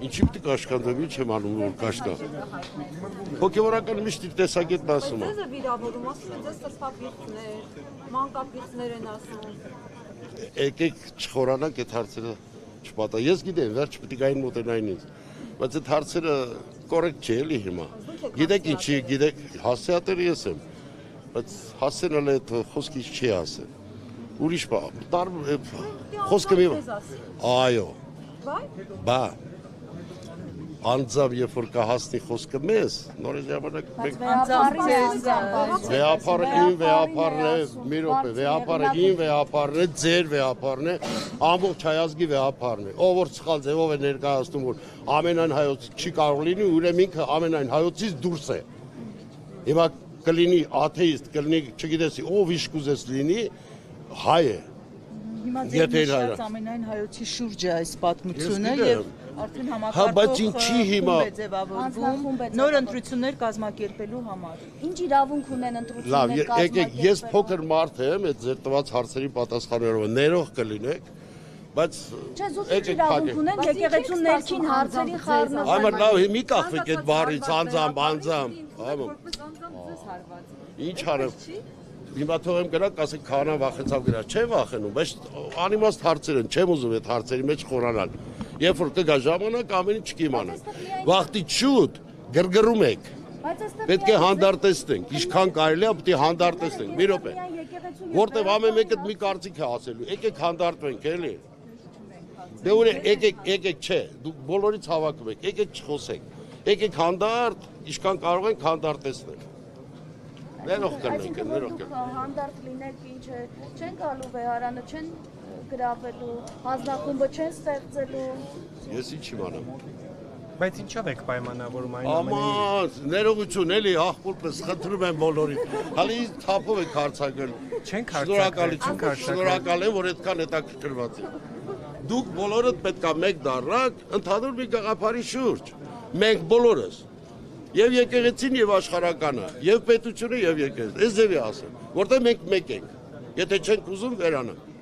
Ինչի՞ պետք է աշխատեմ, ինչ եմ անում, որ կաշկա։ Հոգևորական միշտ իր տեսակետն ասում է։ Ձեզ է վիրավորում, ասում են ձեզ սրտապիղծներ, մանկապիղծներ են ասում։ Եկեք չխորանանք այդ հարցերը չպատա։ Ես գիտեմ, վերջ պետք է այն մոտենային ինձ։ Բայց այդ հարցերը կորեկտ չէ էլի հիմա։ Գիտեք ինչի, գիտեք, հասցեատեր ես եմ։ Բայց հասցեն էլ այդ խոսքից չի ասել։ Ուրիշ բան, խոսքը մի այո։ Բա անձամբ երբ որ կհասնի խոսքը մեզ, նորից ժամանակ մենք վեհապարը ին վեհապարն է, մի րոպե, վեհապարը ին վեհապարն է, ձեր վեհապարն է, ամբողջ հայազգի վեհապարն է։ Ով որ սխալ ձևով է ներկայացնում, որ ամենայն հայոց չի կարող լինի, ուրեմն ինքը ամենայն հայոցից դուրս է։ Հիմա կլինի աթեիստ, կլինի, չգիտես, ով իշկուզես լինի, հայ է։ Հիմա ձեր նշած ամենայն հայոցի շուրջ է այս պատմությունը եւ արդեն համակարգող ձևավորվում նոր ընտրություններ կազմակերպելու համար։ Ինչ իրավունք ունեն ընտրություններ կազմակերպելու։ Լավ, եկեք, ես փոքր մարդ եմ, այդ ձեր տված հարցերի պատասխաններով ներող կլինեք, բայց եկեք իրավունք ունեն եկեղեցու ներքին հարցերի խառնվելու։ Այո, լավ, մի կախվեք այդ բառից, անձամբ։ Ինչ արեմ։ Հիմա թողեմ գնանք, ասենք քահանան վախեցավ գնաց, չեմ վախենում, բայց անիմաստ հարցեր են, չեմ ուզում այդ հարցերի մեջ խորանալ։ Երբ որ կգա ժամանակ, ամեն ինչ կիմանանք։ Վախտից շուտ գրգռում եք։ Պետք է հանդարտեցնենք, ինչքան կարելի է, պետք է հանդարտեցնենք։ Մի րոպե։ Որտեվ ամեն մեկը մի կարծիք է ասելու։ Եկեք հանդարտվենք, էլի։ Դե ուր եկեք չէ, դուք բոլորից հավաքում եք, եկեք չխոսենք։ Եկեք հանդարտ, ինչքան կարող ենք հանդարտեցնել։ Ներող կլինենք, ներող կլինենք։ Հանդարտ լինեք, ինչ է, չեն գալու վեհարանը, չեն գրավելու, հանձնախումբը չեն ստեղծելու։ Ես ինչ իմանամ։ Բայց ինչով եք պայմանավորում այն Աման, ներողություն, էլի աղբորպես խնդրում եմ բոլորին։ Հալի թափով եք հարցակել։ Չենք հարցակել, շնորհակալ եմ, որ այդքան հետաքրքրված եք։ Դուք բոլորդ պետք է մեկ դառնաք ընդհանուր մի գաղափարի շուրջ։ Մենք բոլորս Եվ եկեղեցին եւ աշխարհականը, եւ պետությունը եւ եկեղեցին։ Այս ձևի ասեմ, որտեղ մենք մեկ ենք։ Եթե չենք ուզում վերանանք։